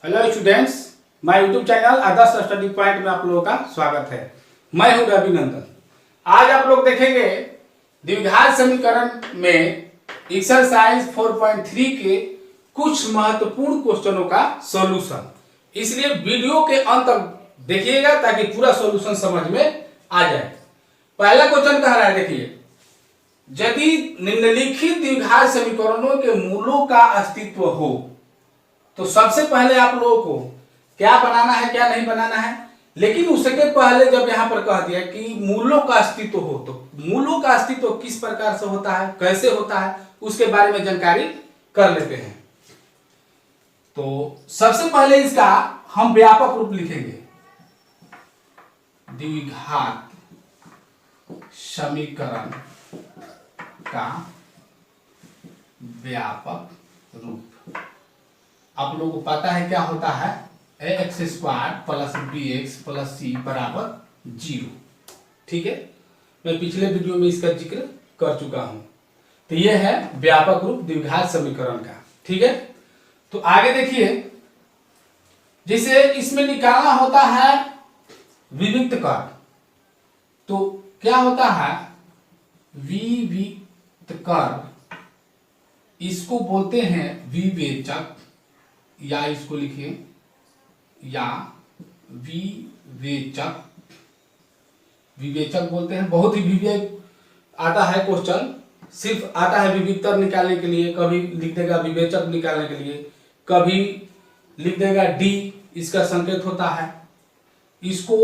Hello students, my YouTube channel Adarsh study point में आप लोगों का स्वागत है। मैं हूं रवि नंदन। आज आप लोग देखेंगे द्विघात समीकरण में एक्सरसाइज 4.3 के कुछ महत्वपूर्ण क्वेश्चनों का सॉल्यूशन। इसलिए वीडियो के अंत तक देखिएगा ताकि पूरा सॉल्यूशन समझ में आ जाए। पहला क्वेश्चन कह रहा है, देखिए, यदि निम्नलिखित द्विघात समीकरणों के मूलों का अस्तित्व हो तो सबसे पहले आप लोगों को क्या बनाना है, क्या नहीं बनाना है। लेकिन उसके पहले जब यहां पर कह दिया कि मूलों का अस्तित्व हो तो मूलों का अस्तित्व किस प्रकार से होता है, कैसे होता है, उसके बारे में जानकारी कर लेते हैं। तो सबसे पहले इसका हम व्यापक रूप लिखेंगे, द्विघात समीकरण का व्यापक रूप। आप लोगों को पता है क्या होता है, ax square plus bx plus c बराबर 0। ठीक है, मैं पिछले वीडियो में इसका जिक्र कर चुका हूं। तो यह है व्यापक रूप द्विघात समीकरण का। ठीक है, तो आगे देखिए, जैसे इसमें निकालना होता है विविक्त कर, तो क्या होता है विविक्त कर, इसको बोलते हैं विवेचक, या इसको लिखिए या विवेचक, विवेचक बोलते हैं। बहुत ही विवेक आता है क्वेश्चन, सिर्फ आता है विविधतर निकालने के लिए। कभी लिख देगा विवेचक निकालने के लिए, कभी लिख देगा डी, इसका संकेत होता है। इसको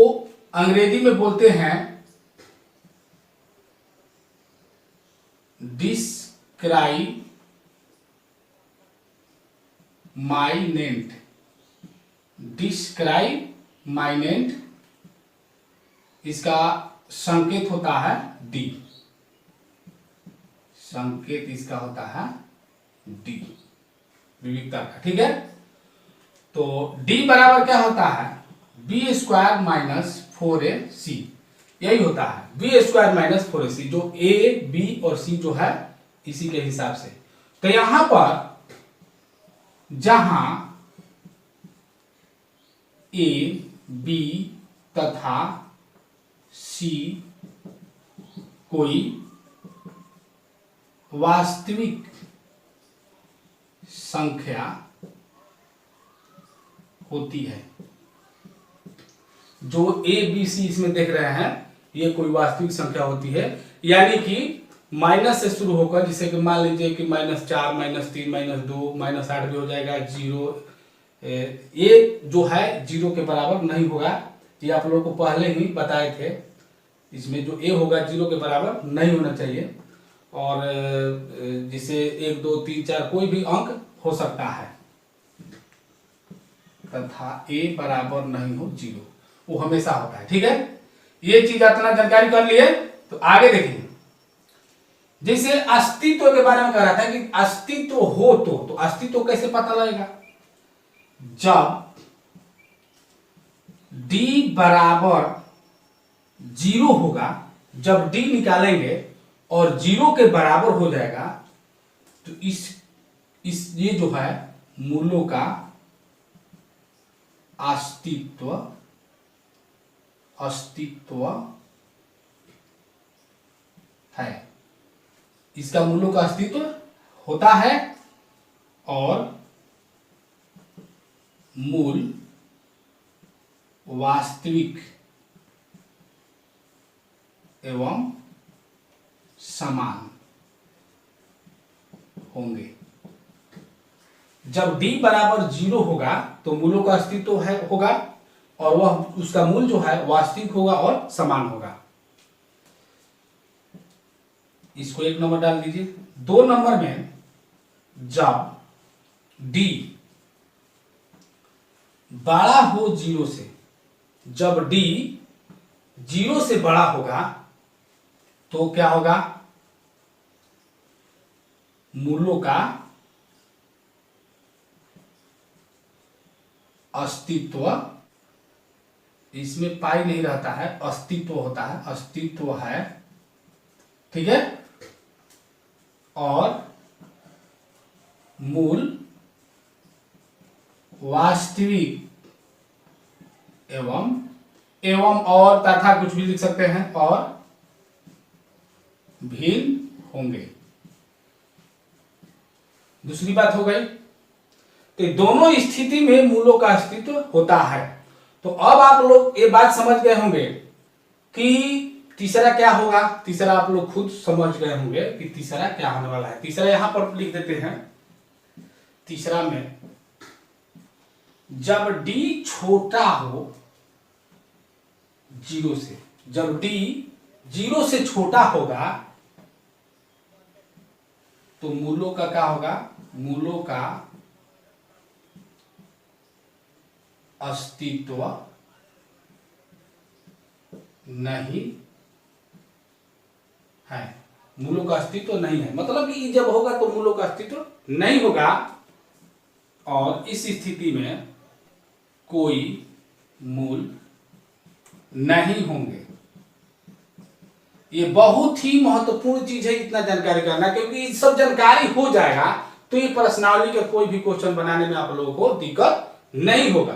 अंग्रेजी में बोलते हैं डिस्क्राइमाइनेंट, डिस्क्राइमाइनेंट, इसका संकेत होता है डी, संकेत इसका होता है डी, विविधता का। ठीक है, तो डी बराबर क्या होता है, बी स्क्वायर माइनस 4ac, यही होता है बी स्क्वायर माइनस 4ac, जो ए बी और सी जो है इसी के हिसाब से। तो यहां पर जहां ए बी तथा सी कोई वास्तविक संख्या होती है, जो ए बी सी इसमें देख रहे हैं ये कोई वास्तविक संख्या होती है, यानी कि माइनस से शुरू होकर, जिसे कि मान लीजिए कि -4 -3 -2 -8 भी हो जाएगा, 0, ये जो है 0 के बराबर नहीं होगा। ये आप लोगों को पहले ही बताए थे, इसमें जो ए होगा 0 के बराबर नहीं होना चाहिए। और जिसे 1 2 3 4 कोई भी अंक हो सकता है, तथा ए बराबर नहीं हो 0, वो हमेशा होता है। ठीक है, ये चीज इतना जानकारी कर लिए। तो आगे देखिए, जैसे अस्तित्व के बारे में कह रहा था कि अस्तित्व हो तो अस्तित्व कैसे पता लगेगा, जब d बराबर 0 होगा, जब d निकालेंगे और 0 के बराबर हो जाएगा तो इस ये जो है मूलों का अस्तित्व है, इसका मूलों का अस्तित्व होता है और मूल वास्तविक एवं समान होंगे। जब d बराबर 0 होगा तो मूलों का अस्तित्व होगा और वह उसका मूल जो है वास्तविक होगा और समान होगा। इसको 1 नंबर डाल दीजिए। 2 नंबर में, जब d बड़ा हो 0 से, जब d 0 से बड़ा होगा तो क्या होगा, मूलों का अस्तित्व, इसमें पाई नहीं रहता है, अस्तित्व होता है, अस्तित्व है। ठीक है, और मूल वास्तविक एवं और तथा कुछ भी लिख सकते हैं और भिन्न होंगे। दूसरी बात हो गई, तो दोनों स्थिति में मूलों का अस्तित्व होता है। तो अब आप लोग ये बात समझ गए होंगे कि तीसरा क्या होगा। तीसरा आप लोग खुद समझ गए होंगे कि तीसरा क्या होने वाला है। तीसरा यहां पर लिख देते हैं। तीसरा में जब d छोटा हो 0 से, जब d 0 से छोटा होगा तो मूलों का क्या होगा, मूलों का अस्तित्व नहीं है। मूलों का अस्तित्व नहीं है मतलब कि जब होगा तो मूलों का अस्तित्व नहीं होगा और इस स्थिति में कोई मूल नहीं होंगे। ये बहुत ही महत्वपूर्ण चीज है इतना जानकारी करना, क्योंकि सब जानकारी हो जाएगा तो ये प्रश्नावली के कोई भी क्वेश्चन बनाने में आप लोगों को दिक्कत नहीं होगा।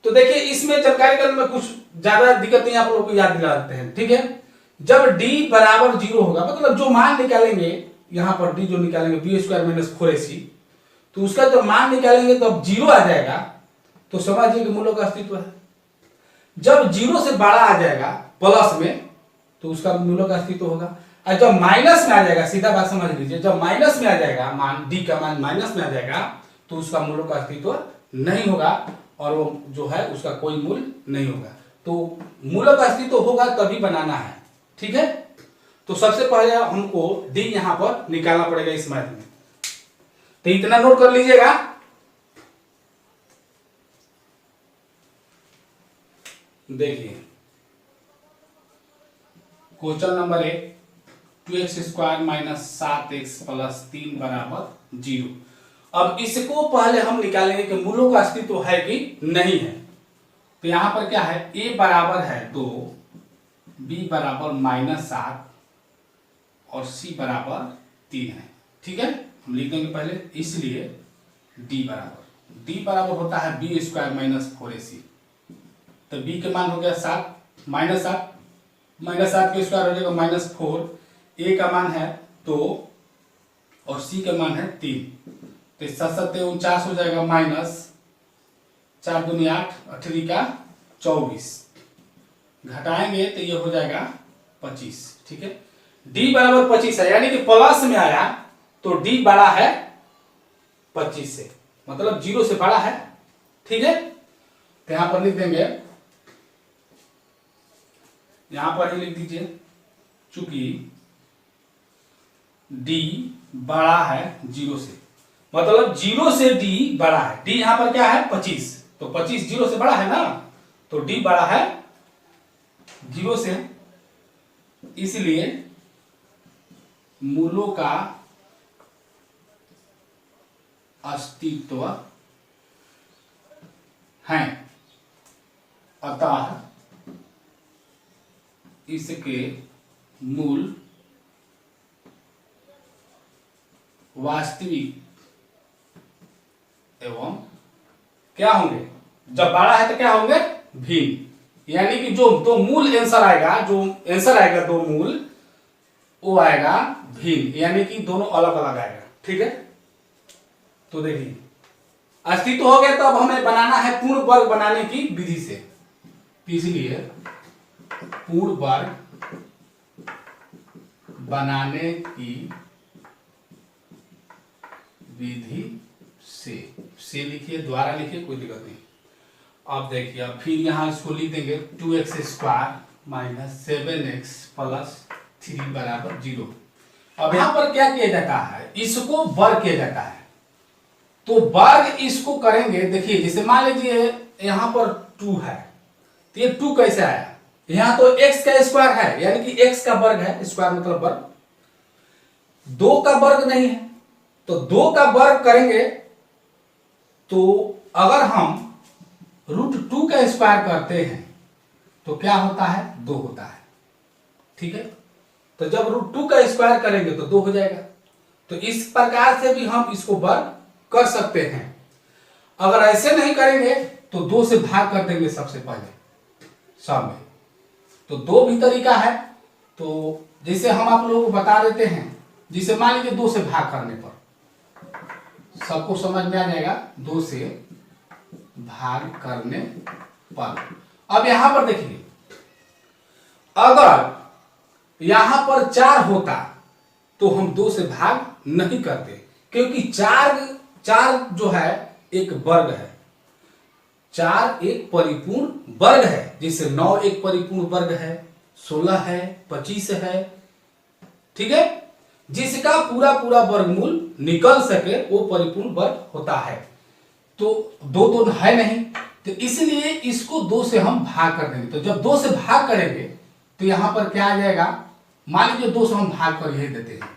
तो देखिए इसमें जानकारी करने में कुछ ज्यादा दिक्कत नहीं, आप लोगों को याद दिला देते हैं। ठीक है, जब d बराबर 0 होगा मतलब जो मान निकालेंगे यहां पर d जो निकालेंगे b स्क्वायर माइनस 4ac, तो उसका जब मान निकालेंगे तो अब 0 आ जाएगा तो समझिए कि मूलों का अस्तित्व है। जब 0 से बड़ा आ जाएगा प्लस में तो उसका मूलों का अस्तित्व होगा। और जब माइनस में आ जाएगा, सीधा बात समझ लीजिए, जब माइनस में आ जाएगा मान d का मान माइनस में आ जाएगा तो उसका मूलों का अस्तित्व नहीं होगा और वो जो है उसका कोई मूल नहीं होगा। तो मूलों का अस्तित्व होगा तभी बनाना है। ठीक है, तो सबसे पहले हमको d यहां पर निकालना पड़ेगा इस मैथ में। तो इतना नोट कर लीजिएगा। देखिए question number 1, 2x square minus 7x plus 3 बराबर 0। अब इसको पहले हम निकालेंगे कि मूलों का अस्तित्व है कि नहीं है। तो यहां पर क्या है, a बराबर है 2, b बराबर -7 और c बराबर 3 है। ठीक है, हम लिख देंगे पहले, इसलिए d बराबर होता है b स्क्वायर माइनस 4ac। तो b के मान हो गया 7 -7 के स्क्वायर हो जाएगा -4, a का मान है 2 और c का मान है 3। तो 7 7 49 हो जाएगा माइनस 4 दूनी 8 और 3 का 24, घटाएंगे तो ये हो जाएगा 25। ठीक है, d बराबर 25 है, यानी कि प्लस में आया तो d बड़ा है 25 से, मतलब 0 से बड़ा है। ठीक है, तो यहां पर लिख देंगे, यहां पर ही लिख दीजिए, चूंकि d बड़ा है 0 से, मतलब 0 से d बड़ा है। d यहां पर क्या है 25, तो 25 0 से बड़ा है ना, तो d बड़ा है 0 से, इसलिए मूलों का अस्तित्व है, अतः इसके मूल वास्तविक एवं क्या होंगे, जब बड़ा है तो क्या होंगे, भिन्न। यानी कि जो दो मूल आंसर आएगा, जो आंसर आएगा दो मूल, वो आएगा भिन्न, यानी कि दोनों अलग अलग आएगा। ठीक है, तो देखिए अस्तित्व हो गया, तो अब हमें बनाना है पूर्ण वर्ग बनाने की विधि से। इसलिए पूर्ण वर्ग बनाने की विधि से लिखिए, द्वारा लिखिए, कोई दिक्कत नहीं। अब देखिए, अब फिर यहां इसको लिख देंगे 2x square minus 7x plus 3 बराबर 0। अब यहां पर क्या किया जाता है, इसको वर्ग किया जाता है। तो वर्ग इसको करेंगे, देखिए जैसे मान लीजिए यहां पर 2 है, तो ये 2 कैसे आया, यहां तो x का स्क्वायर है, यानी कि x का वर्ग है, स्क्वायर मतलब वर्ग, 2 का वर्ग नहीं है, तो 2 का वर्ग करेंगे तो अगर हम √2 का स्क्वायर करते हैं तो क्या होता है, 2 होता है। ठीक है, तो जब √2 का स्क्वायर करेंगे तो 2 हो जाएगा। तो इस प्रकार से भी हम इसको वर्ग कर सकते हैं। अगर ऐसे नहीं करेंगे तो 2 से भाग कर देंगे सबसे पहले सब में। तो 2 भी तरीका है। तो जैसे हम आप लोगों को बता देते हैं, जिसे मान लीजिए 2 से भाग करने पर सबको समझ में आ जाएगा, 2 से भाग करने पर। अब यहां पर देखिए, अगर यहां पर 4 होता तो हम 2 से भाग नहीं करते, क्योंकि 4 जो है एक वर्ग है, 4 एक परिपूर्ण वर्ग है। जैसे 9 एक परिपूर्ण वर्ग है, 16 है, 25 है, ठीक है। जिसका पूरा पूरा वर्गमूल निकल सके वो परिपूर्ण वर्ग होता है। तो 2 तो है नहीं, तो इसलिए इसको 2 से हम भाग कर देंगे। तो जब 2 से भाग करेंगे तो यहां पर क्या आ जाएगा, मान लीजिए 2 से हम भाग कर यही देते हैं,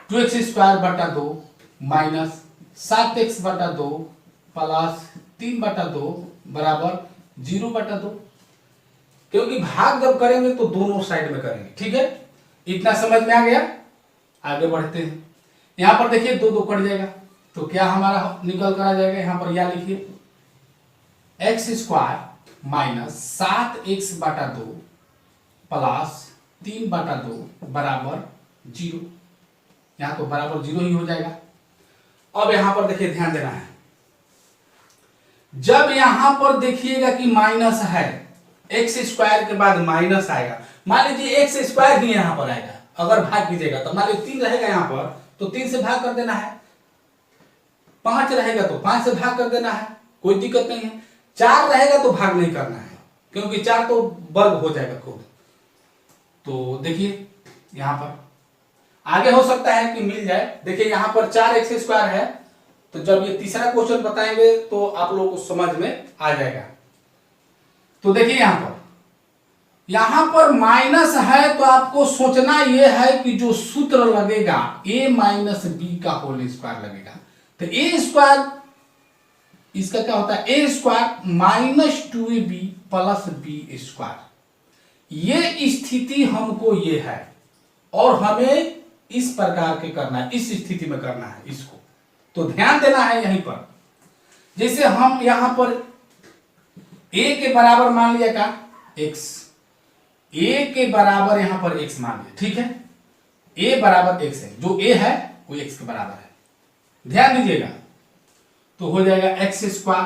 2x² माइनस 7x/2 प्लस 3/2 बराबर 0/2। क्योंकि भाग जब करेंगे तो दोनों साइड में करेंगे, ठीक है। इतना समझ में आ गया। आगे बढ़ते हैं। यहां पर देखिए 2 कट जाएगा, तो क्या हमारा निकल कर आ जाएगा, यहां पर या लिखिए x² माइनस 7x/2 प्लस 3/2 बराबर 0। यहां तो बराबर 0 ही हो जाएगा। अब यहां पर देखिए ध्यान देना है, जब यहां पर देखिएगा कि माइनस है, x² के बाद माइनस आएगा, मान लीजिए x² ही यहां पर आएगा, अगर भाग कीजिएगा तो मान लीजिए 3 रहेगा यहां पर, तो 3 से भाग कर देना है। 5 रहेगा तो 5 से भाग कर देना है, कोई दिक्कत नहीं है। 4 रहेगा तो भाग नहीं करना है, क्योंकि 4 तो वर्ग हो जाएगा खुद। तो देखिए यहां पर आगे हो सकता है कि मिल जाए। देखिए यहां पर 4x² है, तो जब ये तीसरा क्वेश्चन बताएंगे तो आप लोगों को समझ में आ जाएगा। तो देखिए यहां पर माइनस है, तो आपको सोचना यह है कि जो सूत्र लगेगा a माइनस बी का होल स्क्वायर लगेगा। तो a स्क्वायर इसका क्या होता है, a² minus 2ab plus b²। ये स्थिति हमको ये है और हमें इस प्रकार के करना है, इस स्थिति में करना है इसको। तो ध्यान देना है यहीं पर। जैसे हम यहां पर a के बराबर मान लिया का x, a के बराबर यहां पर x मान लिया, ठीक है। a बराबर x है, जो a है वो x के बराबर है, ध्यान दीजिएगा। तो हो जाएगा x²।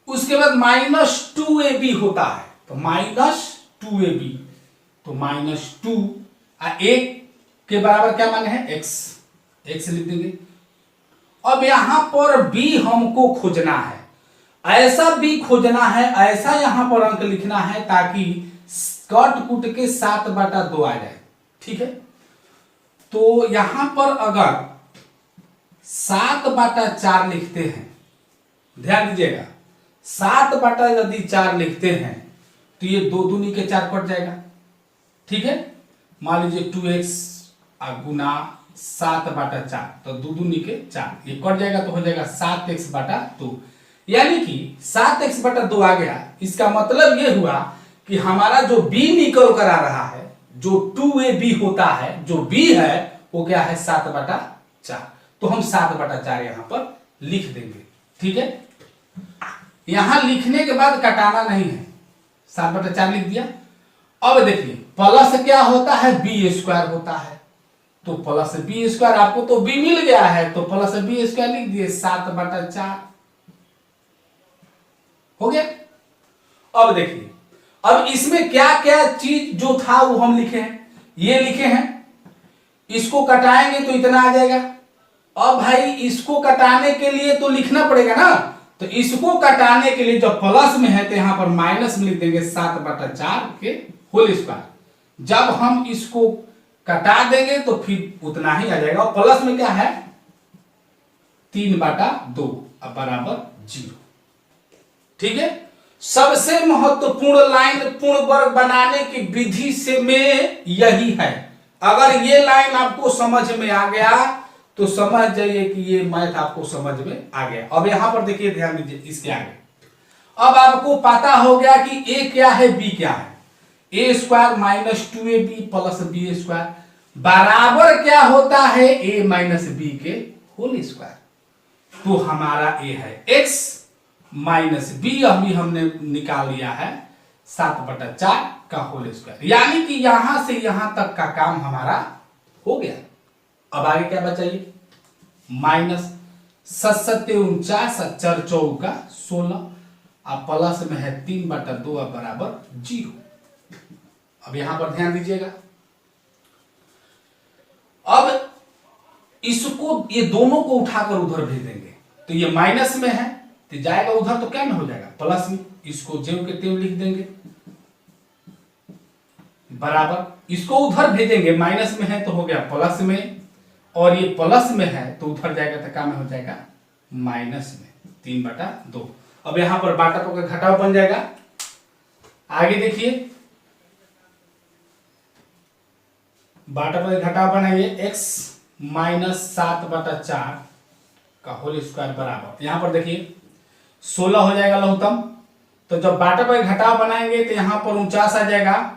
उसके बाद माइनस 2ab होता है, तो माइनस 2ab, तो माइनस 2 a के बराबर क्या माने हैं x लिख देंगे। अब यहां पर b हमको खोजना है, ऐसा b खोजना है, ऐसा यहां पर अंक लिखना है ताकि कट कुट के 7/2 आ जाए, ठीक है। तो यहां पर अगर 7/4 लिखते हैं, ध्यान दीजिएगा, 7/4 लिखते हैं तो ये 2 दूनी के 4 कट जाएगा, ठीक है। मान लीजिए 2x गुना 7/4, तो 2 दूनी के 4, ये कट जाएगा तो हो जाएगा 7x/2, यानी कि 7x/2 आ गया। इसका मतलब ये हुआ कि हमारा जो b निकल कर आ रहा है, जो 2ab होता है, जो b है वो क्या है 7/4। तो हम 7/4 यहां पर लिख देंगे, ठीक है। यहां लिखने के बाद कटाना नहीं है, 7/4 लिख दिया। अब देखिए प्लस क्या होता है, b² होता है, तो प्लस b², आपको तो b मिल गया है तो प्लस b² लिख दिए, 7/4 हो गया। अब देखिए, अब इसमें क्या क्या चीज जो था वो हम लिखे हैं, ये लिखे हैं, इसको कटाएंगे तो इतना आ जाएगा। अब भाई इसको कटाने के लिए तो लिखना पड़ेगा ना, तो इसको कटाने के लिए जब प्लस में है तो यहां पर माइनस में लिख देंगे 7/4 के होल स्क्वायर। जब हम इसको कटा देंगे तो फिर उतना ही आ जाएगा। और प्लस में क्या है 3/2 बराबर 0, ठीक है। सबसे महत्वपूर्ण लाइन पूर्ण वर्ग बनाने की विधि से में यही है। अगर ये लाइन आपको समझ में आ गया तो समझ जाइए कि ये मैथ आपको समझ में आ गया। अब यहां पर देखिए, ध्यान दीजिए इसके आगे। अब आपको पता हो गया कि a क्या है, b क्या है। a² minus 2ab plus b² बराबर क्या होता है a माइनस b के होल स्क्वायर। तो हमारा a है x माइनस बी अभी हमने निकाल लिया है 7/4 का होल स्क्वायर, यानी कि यहां से यहां तक का काम हमारा हो गया। अब आगे क्या बचाइए, माइनस 7×7 = 49, 4×4 = 16, अब प्लस में है 3/2 बराबर 0। अब यहां पर ध्यान दीजिएगा, अब इसको ये दोनों को उठाकर उधर भेज देंगे, तो ये माइनस में है तो जाएगा उधर, तो क्या में हो जाएगा प्लस में, इसको ज्यों के त्यों लिख देंगे बराबर, इसको उधर भेजेंगे, माइनस में है तो हो गया प्लस में, और ये प्लस में है तो उधर जाएगा तो क्या में हो जाएगा माइनस में 3/2। अब यहां पर बाटा पर घटाव बन जाएगा। आगे देखिए, बाटा पर घटाव बनाइए, x - 7/4 का होल स्क्वायर बराबर, यहां पर देखिए 16 हो जाएगा लघुत्तम, तो जब बाटा पर घटाव बनाएंगे तो यहां पर 49 आ जाएगा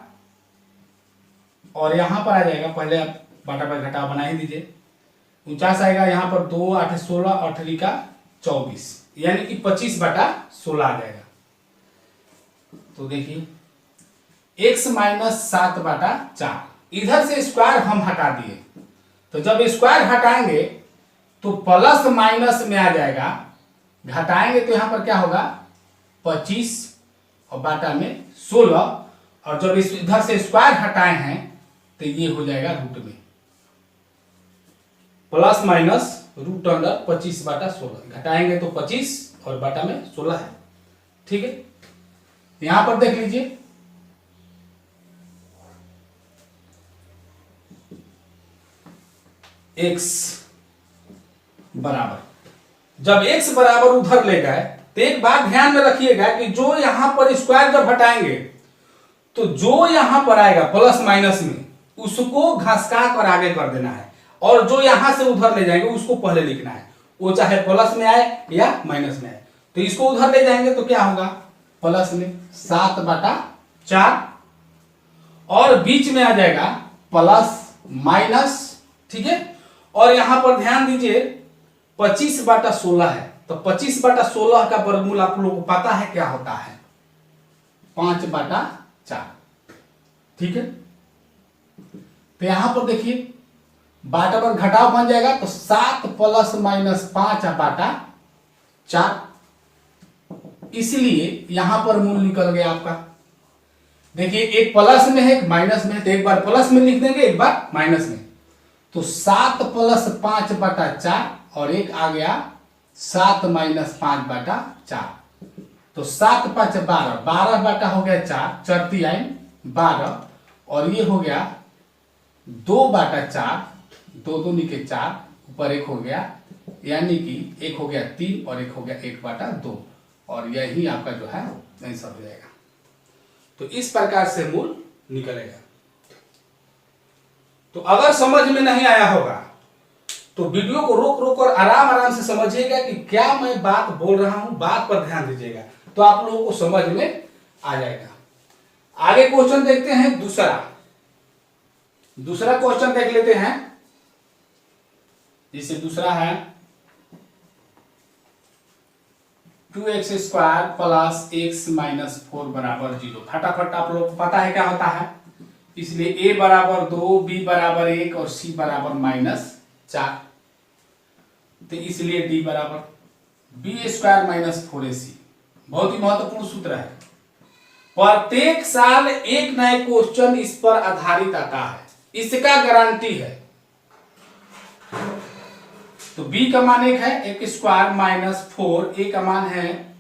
और यहां पर आ जाएगा, पहले आप बाटा पर घटाव बना ही दीजिए, 49 आएगा, यहां पर 2 8 16 8 का 24, यानी कि 25/16 आ जाएगा। तो देखिए x - 7/4, इधर से स्क्वायर हम हटा दिए, तो जब स्क्वायर हटाएंगे तो प्लस माइनस में आ जाएगा, घटाएंगे तो यहां पर क्या होगा 25 और बाटा में 16, और जब इस इधर से स्क्वायर हटाए हैं तो ये हो जाएगा रूट में, प्लस माइनस √अंडर 25/16, घटाएंगे तो 25 और बाटा में 16 है। ठीक है, यहां पर देख लीजिए, x बराबर, जब x बराबर उधर ले गए तो एक बात ध्यान में रखिएगा कि जो यहां पर स्क्वायर जब हटाएंगे तो जो यहां पर आएगा प्लस माइनस में उसको घसका कर आगे कर देना है, और जो यहां से उधर ले जाएंगे उसको पहले लिखना है, वो चाहे प्लस में आए या माइनस में आए। तो इसको उधर ले जाएंगे तो क्या होगा प्लस में 7/4, और बीच में आ जाएगा प्लस माइनस। ठीक है, और यहां पर ध्यान दीजिए 25/16 है, तो 25/16 का वर्गमूल आप लोगों को पता है क्या होता है 5/4। ठीक है, तो यहां पर देखिए बाटा पर घटाव बन जाएगा, तो 7 ± 5/4, इसलिए यहां पर मूल निकल गया आपका। देखिए एक प्लस में है एक माइनस में है, तो एक बार प्लस में लिख देंगे एक बार माइनस में, तो 7 + 5/4 और एक आ गया 7 - 5/4, तो 7 × 5 = 12, 12 बाटा हो गया 4, 4 × 12, और ये हो गया 2/4, 2 2 × 4, ऊपर एक हो गया, यानी कि एक हो गया 3 और एक हो गया 1/2, और यही आपका जो है आंसर हो जाएगा। तो इस प्रकार से मूल निकलेगा। तो अगर समझ में नहीं आया होगा तो वीडियो को रोक रोक और आराम आराम से समझिएगा कि क्या मैं बात बोल रहा हूं, बात पर ध्यान दीजिएगा, तो आप लोगों को समझ में आ जाएगा। आगे क्वेश्चन देखते हैं, दूसरा क्वेश्चन देख लेते हैं। जिसे दूसरा है 2x² + x - 4 = 0। फटाफट आप लोग को पता है क्या होता है, इसलिए a = 2, b = 1 और c = -4, तो इसलिए d = b² - 4ac। बहुत ही महत्वपूर्ण सूत्र है, प्रत्येक साल एक नए क्वेश्चन इस पर आधारित आता है, इसका गारंटी है। तो b का मान 1 है, x² - 4, a का मान है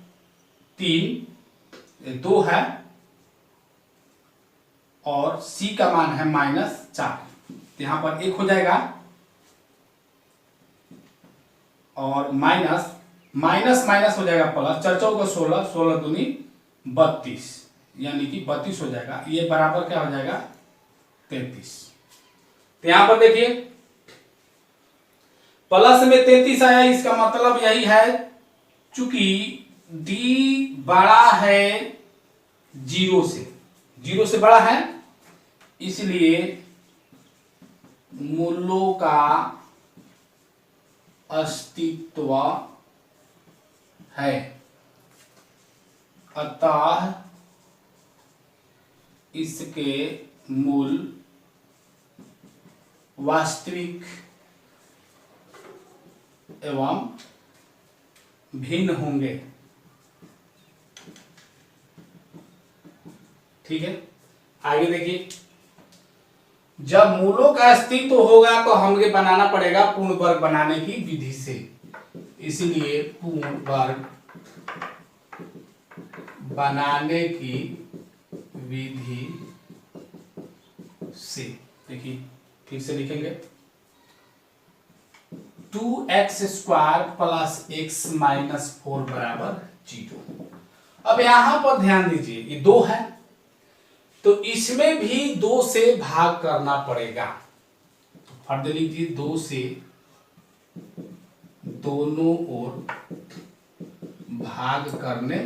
3, 2 है, और c का मान है -4, तो यहां पर 1 हो जाएगा, और माइनस माइनस हो जाएगा प्लस, 4 4 = 16, 16 दूनी 32, यानी कि 32 हो जाएगा, ये बराबर क्या हो जाएगा 33। तो यहां पर देखिए प्लस में 33 आया, इसका मतलब यही है चूंकि d बड़ा है 0 से बड़ा है, इसलिए मूलों का अस्तित्व है। अतः इसके मूल वास्तविक एवं भिन्न होंगे। ठीक है, आगे देखिए, जब मूलों का अस्तित्व होगा तो हमें बनाना पड़ेगा पूर्ण वर्ग बनाने की विधि से। इसलिए पूर्ण वर्ग बनाने की विधि से, देखिए फिर से लिखेंगे 2x² प्लस x माइनस 4 बराबर 0। अब यहां पर ध्यान दीजिए, ये 2 है तो इसमें भी 2 से भाग करना पड़ेगा। फर्द लीजिए, 2 से दोनों ओर भाग करने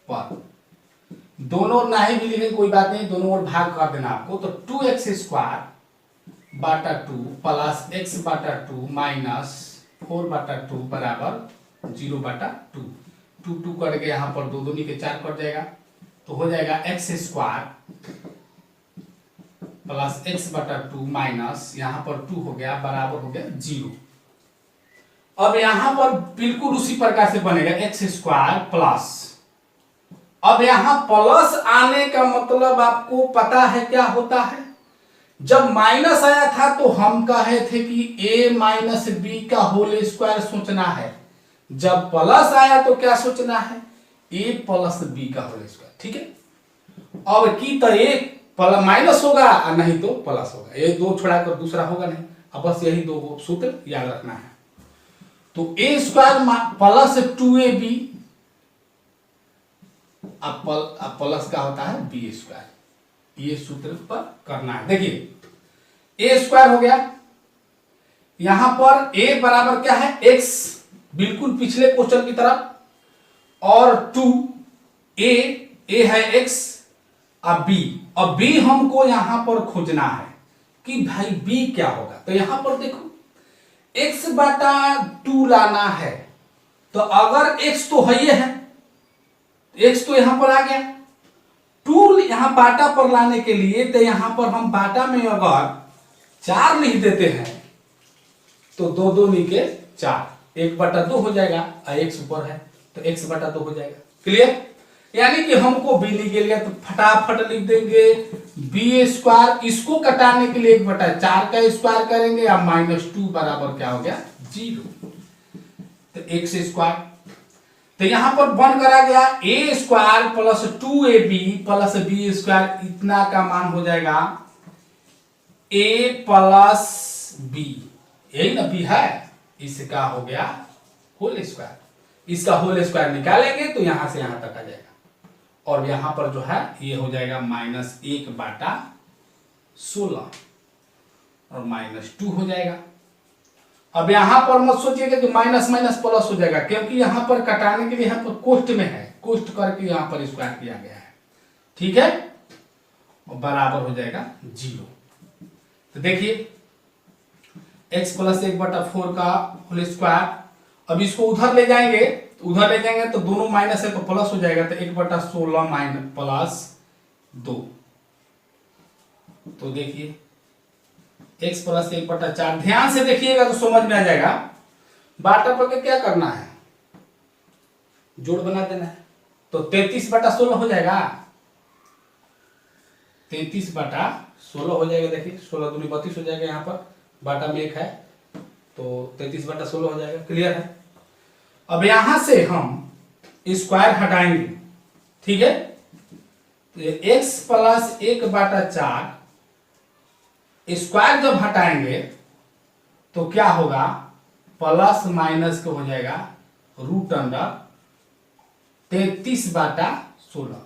पर, दोनों ओर नहीं भी लिखे कोई बात नहीं, दोनों ओर भाग कर देना आपको। तो 2x² बटा 2 प्लस x बटा 2 माइनस 4 बटा 2 बराबर 0 बटा 2। 2 करके यहाँ पर 2 दूनी के 4 कट जाएगा, तो हो जाएगा x² प्लस x बटा 2 माइनस यहाँ पर 2 हो गया बराबर हो गया 0। अब यहां पर बिल्कुल उसी प्रकार से बनेगा x² प्लस, अब यहां प्लस आने का मतलब आपको पता है क्या होता है। जब माइनस आया था तो हम कहे थे कि a माइनस बी का होल स्क्वायर सोचना है, जब प्लस आया तो क्या सोचना है, a प्लस बी का होल स्क्वायर। ठीक है, अब की तो एक माइनस होगा और नहीं तो प्लस होगा, ये 2 छोड़ाकर दूसरा होगा नहीं। अब बस यही 2 सूत्र याद रखना है। तो a² प्लस 2ab, अब प्लस का होता है b², ये सूत्र पर करना है। देखिए a² हो गया, यहां पर a बराबर क्या है x, बिल्कुल पिछले क्वेश्चन की तरफ, और 2a है x, अब b हमको यहां पर खोजना है कि भाई b क्या होगा। तो यहां पर देखो x बटा 2 लाना है, तो अगर x तो है, x तो यहां पर आ गया, 2 यहां बाटा पर लाने के लिए, तो यहां पर हम बाटा में अगर 4 लिख देते हैं तो 2 दूनी के 4, 1 बटा 2 हो जाएगा, और x ऊपर है तो x बटा 2 हो जाएगा। क्लियर, यानी कि हमको b निकल तो फटाफट लिख देंगे b², इसको कटाने के लिए 1 बटा 4 का स्क्वायर करेंगे, अब -2 बराबर क्या हो गया 0, तो x²। तो यहां पर बन करा गया a² plus 2ab plus b², इतना का मान हो जाएगा a प्लस b, यही ना b है, इसका हो गया होल स्क्वायर। इसका होल स्क्वायर निकालेंगे तो यहां से यहां तक आ जाएगा, और यहां पर जो है ये हो जाएगा -1 बटा 16 और -2 हो जाएगा। अब यहां पर मत सोचिएगा कि माइनस माइनस प्लस हो जाएगा, क्योंकि यहां पर कटाने के लिए यहां पर कोष्ठ में है, कोष्ठ करके यहां पर स्क्वायर किया गया है। ठीक है, और बराबर हो जाएगा 0। तो देखिए x प्लस 1 बटा 4 का होल स्क्वायर, अब इसको उधर ले जाएंगे, तो दोनों माइनस है तो प्लस हो जाएगा, तो 1 बटा 16 माइनस प्लस 2। तो देखिए x प्लस 1 बटा 4, ध्यान से देखिएगा तो समझ में आ जाएगा। बाटा पर क्या करना है, जोड़ बना देना है, तो 33 बटा 16 हो जाएगा, 33 बटा 16 हो जाएगा। देखिए 16 दूनी 32 हो जाएगा, यहाँ पर बाटा में 1 है तो 33 बटा 16 हो जाएगा। क्लियर है, अब यहां से हम स्क्वायर हटाएंगे। ठीक है, तो x प्लस 1 बटा 4 स्क्वायर जब हटाएंगे तो क्या होगा, प्लस माइनस के हो जाएगा √33 बटा 16।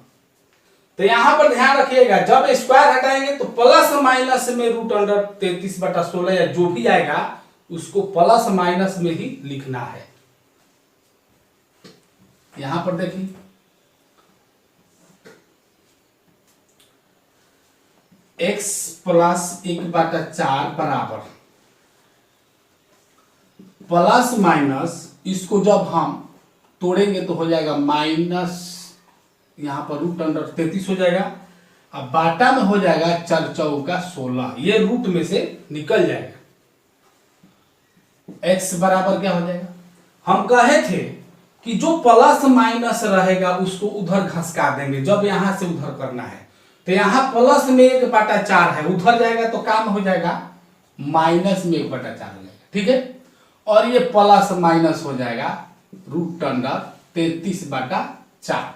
तो यहां पर ध्यान रखिएगा, जब स्क्वायर हटाएंगे तो प्लस माइनस में √33 बटा 16 या जो भी आएगा उसको प्लस माइनस में ही लिखना है। यहां पर देखिए x प्लस 1 बटा 4 बराबर प्लस माइनस, इसको जब हम तोड़ेंगे तो हो जाएगा माइनस यहाँ पर रूट अंडर 33 हो जाएगा। अब बाटा में हो जाएगा 4 चौका 16, ये रूट में से निकल जाएगा। x बराबर क्या हो जाएगा, हम कहे थे कि जो प्लस माइनस रहेगा उसको उधर घसका देंगे जब यहां से उधर करना है। तो यहां प्लस में 1/4 है, उधर जाएगा तो काम हो जाएगा माइनस में 1/4 हो जाएगा, ठीक है। और ये प्लस माइनस हो जाएगा रूट अंडर 33/4।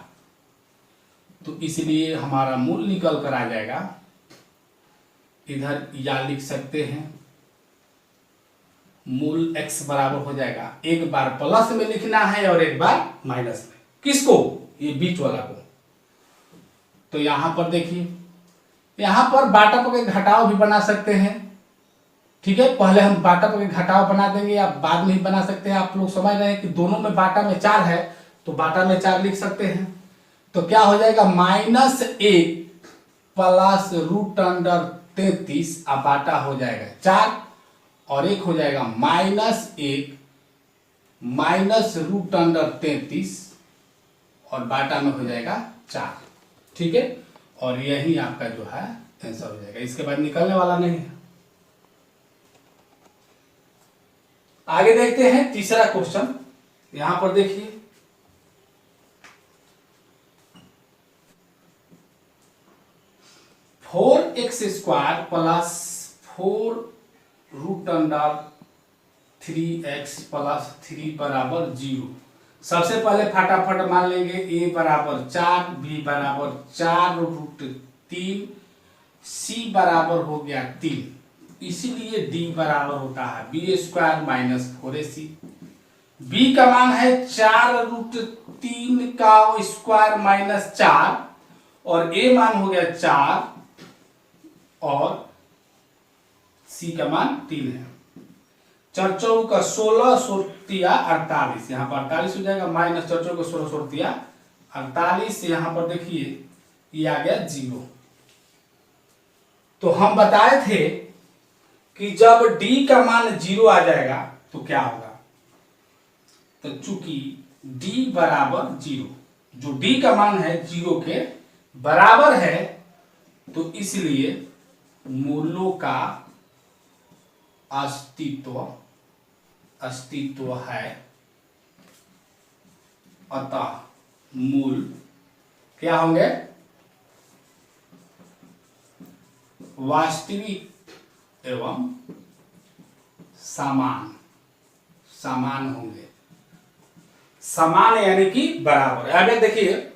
तो इसलिए हमारा मूल निकल कर आ जाएगा, इधर या लिख सकते हैं मूल x बराबर हो जाएगा, एक बार प्लस में लिखना है और एक बार माइनस में। किसको, ये बीच वाला को। तो यहां पर देखिए, यहां पर बाटा के घटाव भी बना सकते हैं, ठीक है। पहले हम बाटा के घटाव बना देंगे या बाद में ही बना सकते हैं। आप लोग समझ रहे हैं कि दोनों में बाटा में 4 है तो बाटा में 4 लिख सकते हैं। तो क्या हो जाएगा -1 प्लस रूट अंडर 33, अब बाटा हो जाएगा 4 और एक हो जाएगा -1 माइनस रूट अंडर 33 और बाटा में हो जाएगा 4, ठीक है। और यही आपका जो है आंसर हो जाएगा, इसके बाद निकलने वाला नहीं है। आगे देखते हैं तीसरा क्वेश्चन। यहां पर देखिए, four x square plus 4 root under 3x plus 3 बराबर 0। सबसे पहले फटाफट मान लेंगे a बराबर 4, b बराबर 4 रूट 3, c बराबर हो गया 3, इसीलिए d बराबर होता है b square minus 4ac। b का मान है 4 रूट 3 का स्क्वायर माइनस 4 और a मान हो गया 4 और c का मान 3 है। 4 का 16 सोतिया 48, यहाँ पर 48 हो जाएगा, माइनस 4 का 16 सोतिया 48, यहाँ पर देखिए ये आ गया 0। तो हम बताए थे कि जब d का मान 0 आ जाएगा तो क्या होगा। तो चूंकि d बराबर 0, जो d का मान है 0 के बराबर है, तो इसलिए मूलों का अस्तित्व है, अतः मूल क्या होंगे, वास्तविक एवं समान होंगे। समान यानी कि बराबर। आगे देखिए,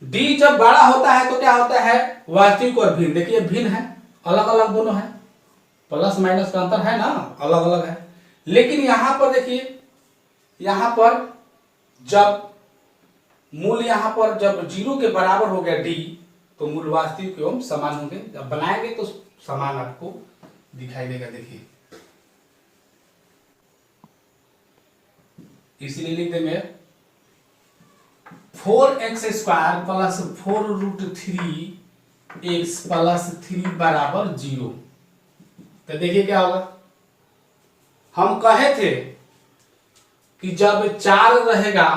d जब बड़ा होता है तो क्या होता है, वास्तविक और भिन्न। देखिए भिन्न है, अलग अलग दोनों है, प्लस माइनस का अंतर है ना, अलग अलग है। लेकिन यहां पर देखिए, यहां पर जब मूल यहां पर जब 0 के बराबर हो गया d, तो मूल वास्तविक एवं समान होंगे। जब बनाएंगे तो समान आपको दिखाई देगा। देखिए इसलिए लिख देंगे 4x square plus 4 root 3x plus 3 बराबर 0। तो देखिए क्या होगा, हम कहे थे कि जब 4 रहेगा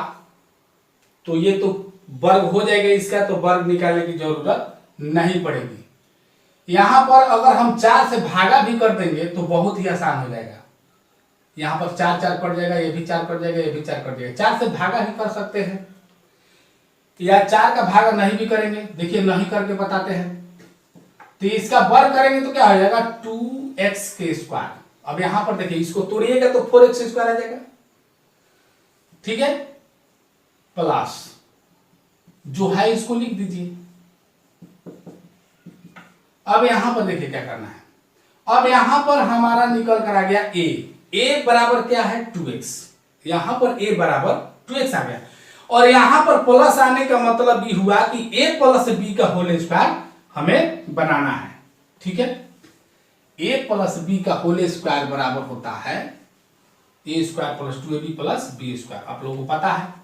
तो ये तो वर्ग हो जाएगा इसका, तो वर्ग निकालने की जरूरत नहीं पड़ेगी। यहां पर अगर हम 4 से भागा भी कर देंगे तो बहुत ही आसान हो जाएगा। यहां पर 4 4 कट जाएगा, ये भी 4 कट जाएगा, ये भी 4 कट जाएगा। 4 से भागा भी कर सकते हैं या 4 का भागा नहीं भी करेंगे, देखिए नहीं करके बताते हैं। तो इसका वर्ग करेंगे तो क्या हो जाएगा 2x के स्क्वायर। अब यहां पर देखिए, इसको तोड़िएगा तो 4x स्क्वायर आ जाएगा, ठीक है। प्लस जो है इसको लिख दीजिए। अब यहां पर देखिए क्या करना है। अब यहां पर हमारा निकल कर आ गया a बराबर क्या है 2x। यहां पर a बराबर 2x आ गया और यहां पर प्लस आने का मतलब ये हुआ कि a प्लस b का होल स्क्वायर हमें बनाना है, ठीक है। a प्लस b का होल स्क्वायर बराबर होता है a square plus 2ab plus b square, आप लोगों को पता है।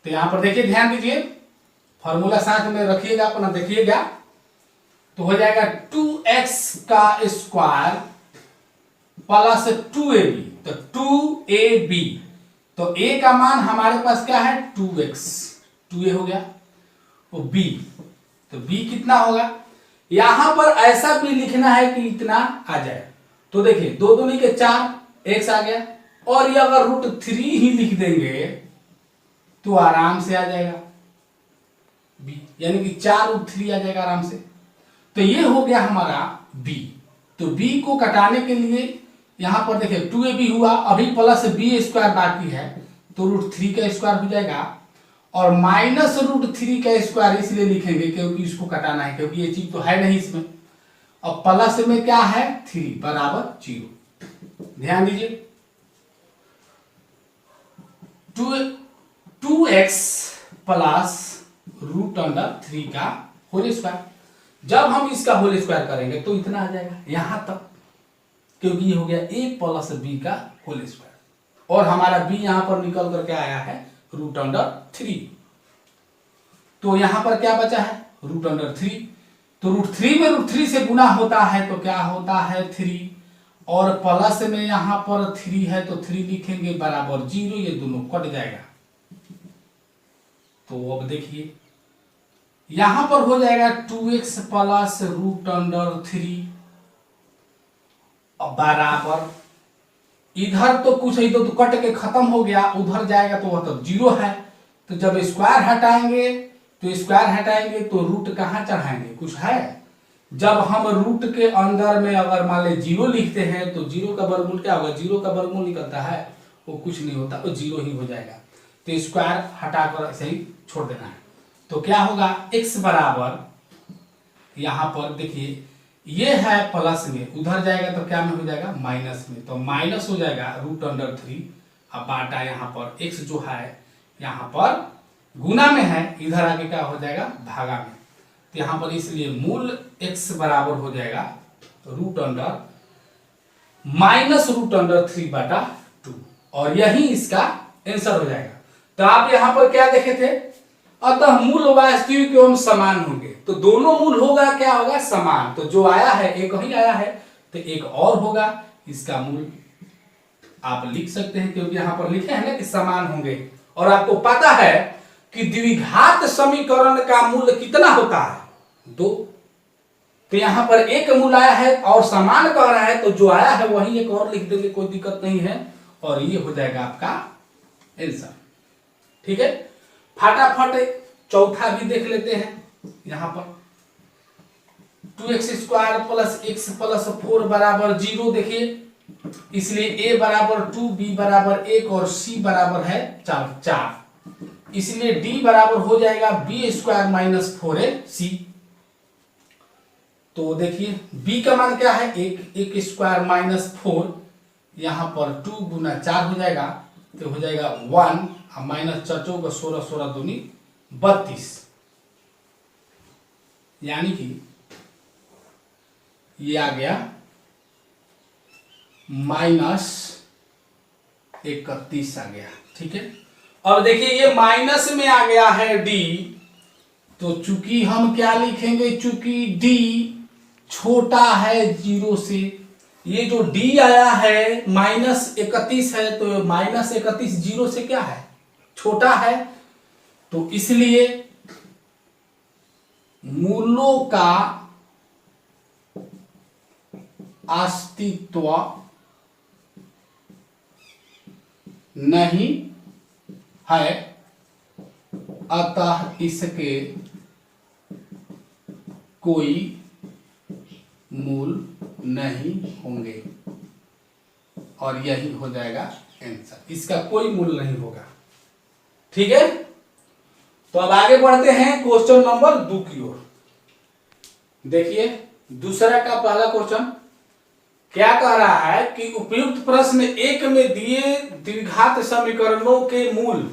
तो यहां पर देखिए, ध्यान दीजिए, फॉर्मूला साथ में रखिएगा अपना, देखिएगा तो हो जाएगा 2x का स्क्वायर प्लस 2ab, तो 2ab। तो a का मान हमारे पास क्या है 2x, 2a हो गया, वो b, तो b कितना होगा, यहां पर ऐसा b लिखना है कि इतना आ जाए। तो देखिए 2 दूनी के 4 x आ गया, और ये अगर √3 ही लिख देंगे तो आराम से आ जाएगा b, यानी कि 4√3 आ जाएगा आराम से। तो ये हो गया हमारा b। तो b को कटाने के लिए यहां पर देखिए 2ab हुआ, अभी प्लस b² बाकी है, तो √3 का स्क्वायर हो जाएगा, और माइनस √3 का स्क्वायर इसलिए लिखेंगे क्योंकि इसको कटाना है, क्योंकि ये चीज तो है नहीं इसमें। और प्लस में क्या है 3 बराबर 0। ध्यान दीजिए 2x प्लस √3 का होल स्क्वायर, जब हम इसका होल स्क्वायर करेंगे तो इतना आ जाएगा यहां तक, क्योंकि ये हो गया a प्लस b का होल स्क्वायर, और हमारा b यहां पर निकल करके आया है √3। तो यहां पर क्या बचा है √3। तो √3 में √3 से गुना होता है तो क्या होता है 3, और प्लस में यहां पर 3 है तो 3 लिखेंगे बराबर 0, ये दोनों कट जाएगा। तो अब देखिए यहां पर हो जाएगा 2x प्लस √3 बराबर, इधर तो कुछ है तो कट के खत्म हो गया, उधर जाएगा तो वह तो 0 है। तो जब स्क्वायर हटाएंगे तो रूट कहां चढ़ाएंगे, कुछ है। जब हम रूट के अंदर में अगर मान ले 0 लिखते हैं तो 0 का वर्गमूल क्या होगा, 0 का वर्गमूल निकलता है वो कुछ नहीं होता, वो 0 ही हो जाएगा। तो स्क्वायर हटाकर ऐसे ही छोड़ देना है। तो क्या होगा x बराबर, यहां पर देखिए ये है प्लस में, उधर जाएगा तो क्या में हो जाएगा माइनस में, तो माइनस हो जाएगा √3। अब बाटा यहाँ पर x जो है यहाँ पर गुना में है, इधर आगे क्या हो जाएगा भागा में। तो यहाँ पर इसलिए मूल x बराबर हो जाएगा -√3/2, और यही इसका आंसर हो जाएगा। तो आप यहाँ पर क्या देखे थे, अतः मूल वास्तविक एवं समान होंगे, तो दोनों मूल होगा क्या होगा समान। तो जो आया है एक ही आया है तो एक और होगा, इसका मूल आप लिख सकते हैं, क्योंकि यहां पर लिखे हैं ना कि समान होंगे। और आपको पता है कि द्विघात समीकरण का मूल कितना होता है 2, तो यहां पर एक मूल आया है और समान कह रहा है, तो जो आया है वही एक और लिख देंगे, कोई दिक्कत नहीं है, और ये हो जाएगा आपका आंसर। ठीक है, फटाफट चौथा भी देख लेते हैं। यहां पर 2x² प्लस x प्लस 4 बराबर 0, देखिए इसलिए a बराबर 2, b बराबर 1 और c बराबर है 4, इसलिए d बराबर हो जाएगा b² - 4ac। तो देखिए b का मान क्या है 1 - 4, यहां पर 2 गुना 4 हो जाएगा, तो हो जाएगा 1, माइनस 4 16 16 दूनी 32, यानी कि ये आ गया -31 आ गया। ठीक है, अब देखिए ये माइनस में आ गया है d, तो चूंकि हम क्या लिखेंगे, चूंकि d छोटा है 0 से, ये जो d आया है -31 है, तो -31 0 से क्या है छोटा है, तो इसलिए मूलों का अस्तित्व नहीं है, अतः इसके कोई मूल नहीं होंगे, और यही हो जाएगा आंसर, इसका कोई मूल नहीं होगा। ठीक है, तो अब आगे बढ़ते हैं क्वेश्चन नंबर 2 की ओर। देखिए दूसरा का पहला क्वेश्चन क्या कह रहा है कि उपयुक्त प्रश्न 1 में दिए द्विघात समीकरणों के मूल,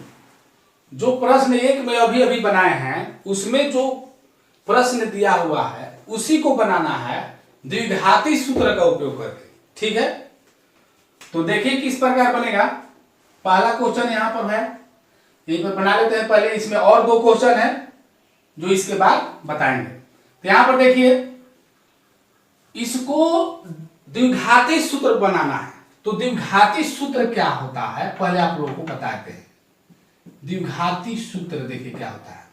जो प्रश्न 1 में अभी अभी बनाए हैं उसमें जो प्रश्न दिया हुआ है उसी को बनाना है द्विघाती सूत्र का उपयोग करके। ठीक है, तो देखिए किस प्रकार बनेगा। पहला क्वेश्चन यहां पर है, यहीं पर बना लेते हैं पहले, इसमें और 2 क्वेश्चन है जो इसके बाद बताएंगे। तो यहां पर देखिए इसको द्विघाती सूत्र बनाना है, तो द्विघाती सूत्र क्या होता है पहले आप लोगों को बताते हैं। द्विघाती सूत्र देखिए क्या होता है,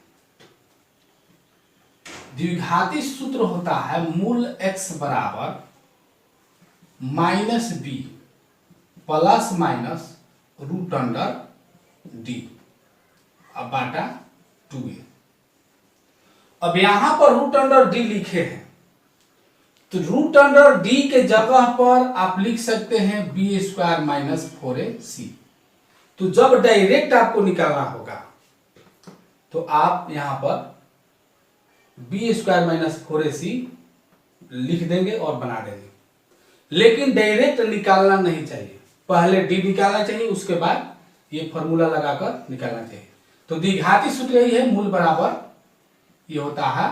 द्विघाती सूत्र होता है मूल x बराबर minus b plus minus root under d अब बाटा 2a। अब यहां पर रूट अंडर डी लिखे हैं, तो रूट अंडर डी के जगह पर आप लिख सकते हैं बी स्क्वायर माइनस 4ac। तो जब डायरेक्ट आपको निकालना होगा तो आप यहां पर बी स्क्वायर माइनस 4ac लिख देंगे और बना देंगे, लेकिन डायरेक्ट निकालना नहीं चाहिए, पहले डी निकालना चाहिए, उसके बाद ये फॉर्मूला लगाकर निकालना चाहिए। तो द्विघाती सूत्र यही है, मूल बराबर ये होता है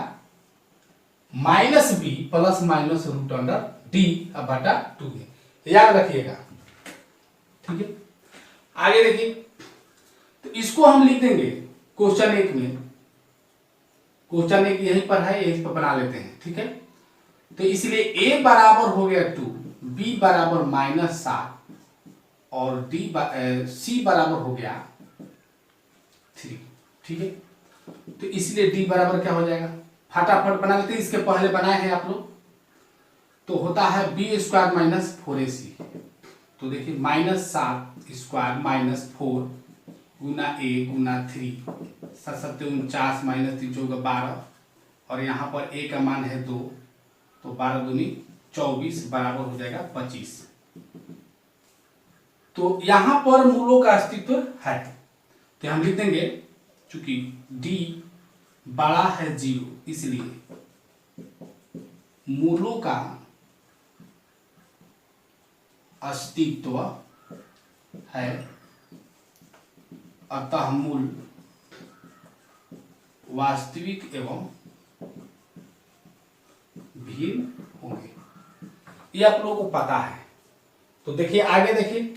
minus b plus minus root under d बटा 2a, याद रखिएगा, ठीक है। आगे देखिए, तो इसको हम लिख देंगे क्वेश्चन 1 में, क्वेश्चन 1 यहीं पर है, यहीं पर बना लेते हैं, ठीक है। तो इसलिए a बराबर हो गया 2, b बराबर माइनस 7 और c बराबर हो गया 3, ठीक है। तो इसलिए d बराबर क्या हो जाएगा, फटाफट बना लेते हैं, इसके पहले बनाए हैं आप लोग। तो होता है बी स्क्वायर माइनस 4ac। तो देखिए minus 7 square minus 4 Guna a Guna 3, 7 49 minus 3 होगा 12, और यहाँ पर a का मान है 2, तो 12 दूनी 24 बराबर हो जाएगा 25। तो यहां पर मूलों का अस्तित्व है, तो हम लिख देंगे चूंकि d बड़ा है 0, इसलिए मूलों का अस्तित्व है, अतः मूल वास्तविक एवं भिन्न होंगे, ये आप लोगों को पता है। तो देखिए आगे देखिए,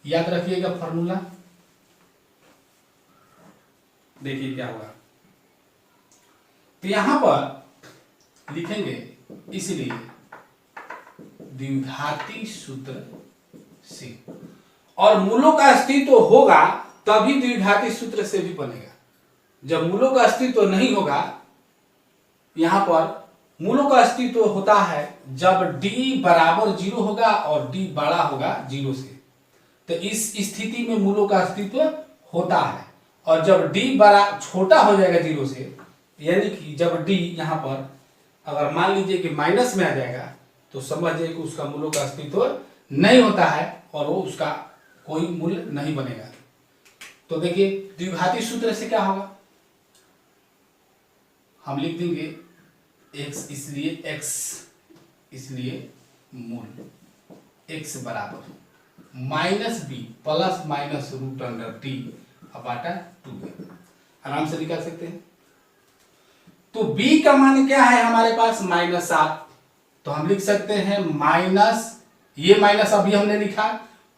याद रखिएगा फॉर्मूला, देखिए क्या होगा। तो यहां पर लिखेंगे, इसलिए द्विघाती सूत्र से, और मूलों का अस्तित्व होगा तभी द्विघाती सूत्र से भी बनेगा। जब मूलों का अस्तित्व नहीं होगा, यहां पर मूलों का अस्तित्व होता है जब d बराबर 0 होगा और d बड़ा होगा 0 से, तो इस स्थिति में मूलों का अस्तित्व होता है। और जब d बड़ा छोटा हो जाएगा 0 से, यानी कि जब d यहाँ पर अगर मान लीजिए कि माइनस में आ जाएगा, तो समझ जाइए कि उसका मूलों का अस्तित्व नहीं होता है और वो उसका कोई मूल्य नहीं बनेगा। तो देखिए द्विघाती सूत्र से क्या होगा, हम लिख देंगे x, इसलिए मूल x बराबर minus b plus minus root under d बटा 2a, आराम से निकाल सकते हैं। तो b का मान क्या है हमारे पास, माइनस 7, तो हम लिख सकते हैं माइनस, ये माइनस अभी हमने लिखा,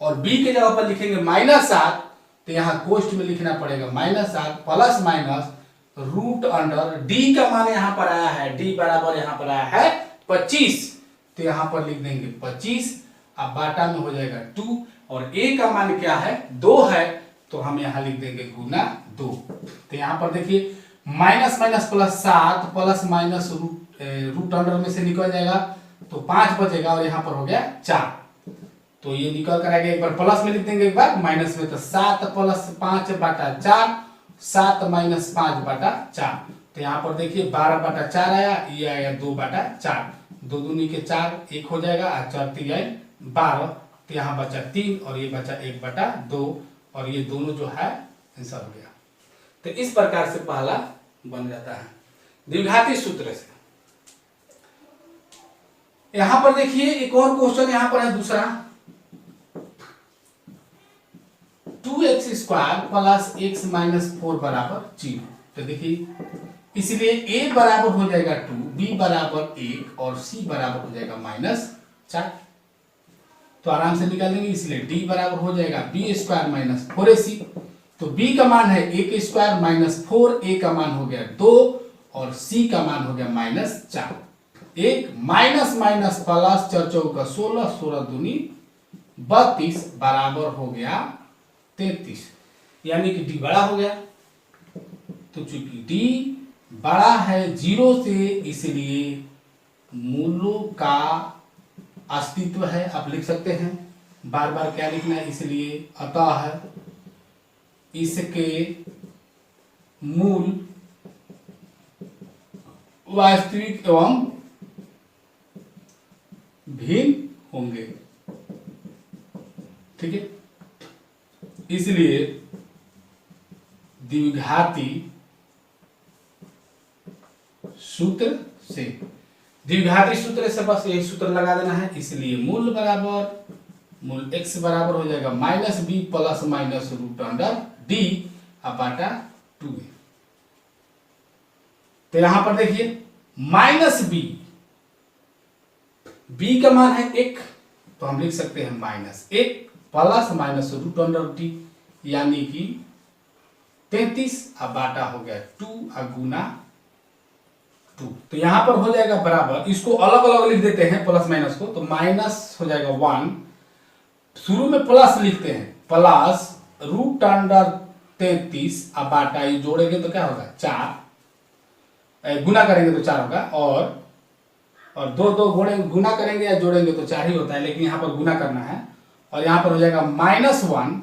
और b के जगह पर लिखेंगे माइनस 7, तो यहां कोष्ठ में लिखना पड़ेगा minus 7 plus minus root under d का मान यहां पर आया है, d बराबर यहां पर आया है 25, तो यहां पर लिख देंगे 25, अब बाटा में हो जाएगा 2, और a का मान क्या है 2 है, तो हम यहां लिख देंगे गुना 2। तो यहां पर देखिए minus minus plus 7 plus minus root under में से निकल जाएगा, तो 5 बचेगा, और यहां पर हो गया 4, तो ये निकल कर आएगा, एक बार प्लस में लिख देंगे, एक बार माइनस में, तो 7 प्लस 5 बटा 4, 7 माइनस 5 बटा 4, तो यहाँ पर देखिए 12 बटा 4 आया, ये आया 2 बटा 4, 2 दूनी के 4, 1 हो जाएगा, 4 3 आए 12, तो यहाँ बचा 3 और ये बचा 1 बटा 2, और ये दोनों जो है आंसर हो गया। तो इस प्रकार से पहला बन जाता है द्विघाती सूत्र से। यहां पर देखिए एक और क्वेश्चन यहां पर है दूसरा, 2x square plus x minus 4 बराबर 0। तो देखिए इसलिए a बराबर हो जाएगा 2, b बराबर 1 और c बराबर हो जाएगा माइनस 4, तो आराम से निकाल देंगे। इसलिए d बराबर हो जाएगा b स्क्वायर माइनस 4ac, तो b का मान है 1 स्क्वायर माइनस 4, a का मान हो गया 2 और c का मान हो गया माइनस 4। एक माइनस माइनस प्लस 4 चौका 16, 16 दूनी 32 बराबर हो गया 33, यानी कि d बड़ा हो गया। तो चूंकि डी बड़ा है 0 से, इसलिए मूलों का अस्तित्व है। आप लिख सकते हैं, बार बार क्या लिखना है, इसलिए अतः इसके मूल वास्तविक एवं भिन्न होंगे। ठीक है, इसलिए द्विघाती सूत्र से, द्विघाती सूत्र से बस यही सूत्र लगा देना है। इसलिए मूल बराबर मूल x बराबर हो जाएगा minus b plus minus root under D अपाटा 2a। तो यहां पर देखिए माइनस बी का मान है 1, तो हम लिख सकते हैं -1 plus minus root under d, यानी कि 33 अब बाटा हो गया 2 गुना 2। तो यहां पर हो जाएगा बराबर, इसको अलग अलग लिख देते हैं प्लस माइनस को, तो माइनस हो जाएगा 1, शुरू में प्लस लिखते हैं, प्लस रूट अंडर 33 अब बाटा, ये जोड़ेंगे तो क्या होगा 4, गुना करेंगे तो 4 होगा, और दो गुना करेंगे या जोड़ेंगे तो 4 ही होता है, लेकिन यहाँ पर गुना करना है। और यहाँ पर हो जाएगा -1,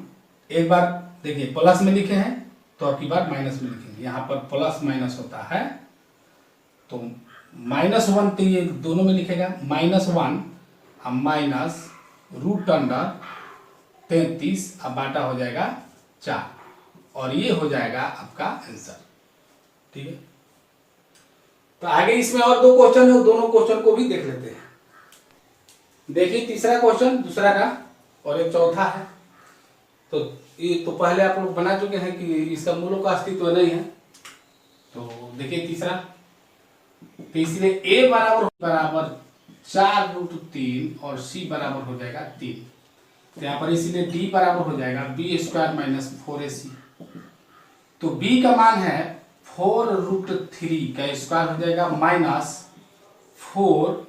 एक बार देखिए प्लस में लिखे हैं तो अब की बार माइनस में लिखेंगे, यहाँ पर प्लस माइनस होता है, तो -1 तो ये दोनों में लिखेगा, -1 अब माइनस रूट अंडर 33 अब बाटा हो जाएगा 4, और ये हो जाएगा आपका आंसर। ठीक है, तो आगे इसमें और 2 क्वेश्चन है, दोनों क्वेश्चन को भी देख लेते हैं। देखिए तीसरा क्वेश्चन दूसरा का और एक चौथा है। तो ये तो पहले आप लोग बना चुके हैं कि इसका मूलों का अस्तित्व नहीं है। तो देखिए तीसरा, तो इसलिए a बराबर 4√3 और c बराबर हो जाएगा 3। तो यहाँ पर इसीलिए d बराबर हो जाएगा b² - 4ac। तो b का मान है 4√3 का स्क्वायर हो जाएगा -4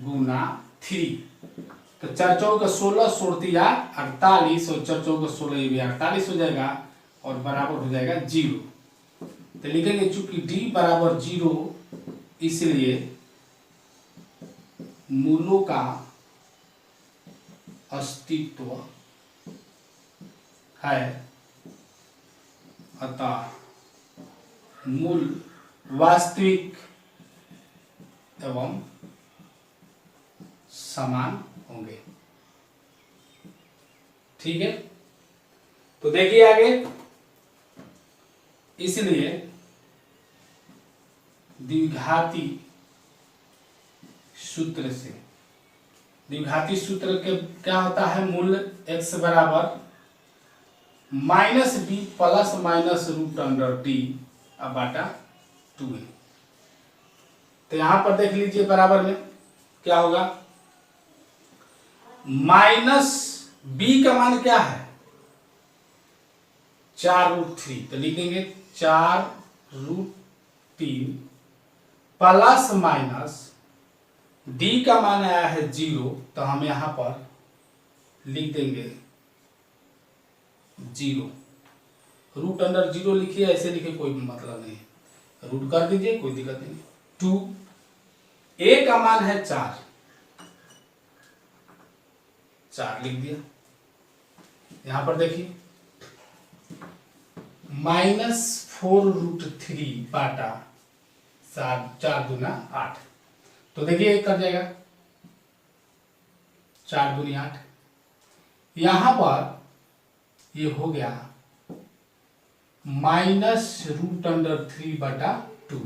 गुना 3। तो 4 चौक 16 16 48 और 4 चौक 16 ये भी 48 हो जाएगा और बराबर हो जाएगा 0। तो लिखेंगे चूंकि d बराबर 0, इसलिए मूलों का अस्तित्व है, अतः मूल वास्तविक एवं समान होंगे। ठीक है, तो देखिए आगे, इसलिए द्विघाती सूत्र से, द्विघाती सूत्र के क्या होता है, मूल x बराबर -b plus minus root under d अब बाटा 2a। तो यहां पर देख लीजिए बराबर में क्या होगा, -b का मान क्या है 4√3, तो लिखेंगे 4√3 प्लस माइनस d का मान आया है 0, तो हम यहां पर लिख देंगे 0, रूट अंडर 0 लिखिए, ऐसे लिखे कोई मतलब नहीं, रूट कर दीजिए कोई दिक्कत नहीं। 2 a का मान है 4 लिख दिया। यहां पर देखिए -4√3 बाटा 4 दूना 8, तो देखिए एक कर जाएगा 4 दूनी 8। यहां पर ये हो गया -√3 बटा 2,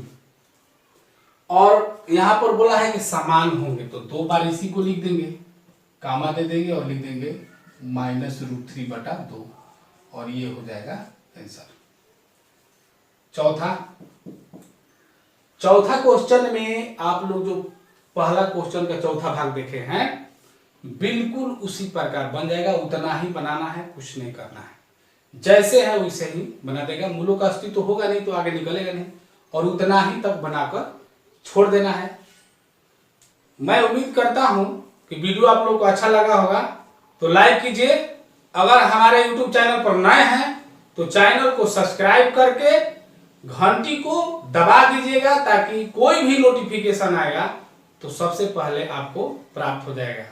और यहां पर बोला है कि समान होंगे, तो 2 बार इसी को लिख देंगे, कामा दे देंगे और लिख देंगे -√3 बटा 2, और ये हो जाएगा आंसर। चौथा क्वेश्चन में आप लोग जो पहला क्वेश्चन का चौथा भाग देखे हैं, बिल्कुल उसी प्रकार बन जाएगा, उतना ही बनाना है, कुछ नहीं करना है, जैसे है वैसे ही बना देगा। मूलों का अस्तित्व तो होगा नहीं तो आगे निकलेगा नहीं, और उतना ही तक बनाकर छोड़ देना है। मैं उम्मीद करता हूं कि वीडियो आप लोग को अच्छा लगा होगा, तो लाइक कीजिए। अगर हमारे YouTube चैनल पर नए हैं तो चैनल को सब्सक्राइब करके घंटी को दबा दीजिएगा, ताकि कोई भी नोटिफिकेशन आएगा तो सबसे पहले आपको प्राप्त हो जाएगा।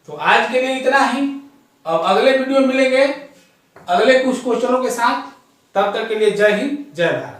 तो आज के लिए इतना ही। अब अगले वीडियो में मिलेंगे अगले कुछ क्वेश्चनों के साथ। तब तक के लिए जय हिंद, जय भारत।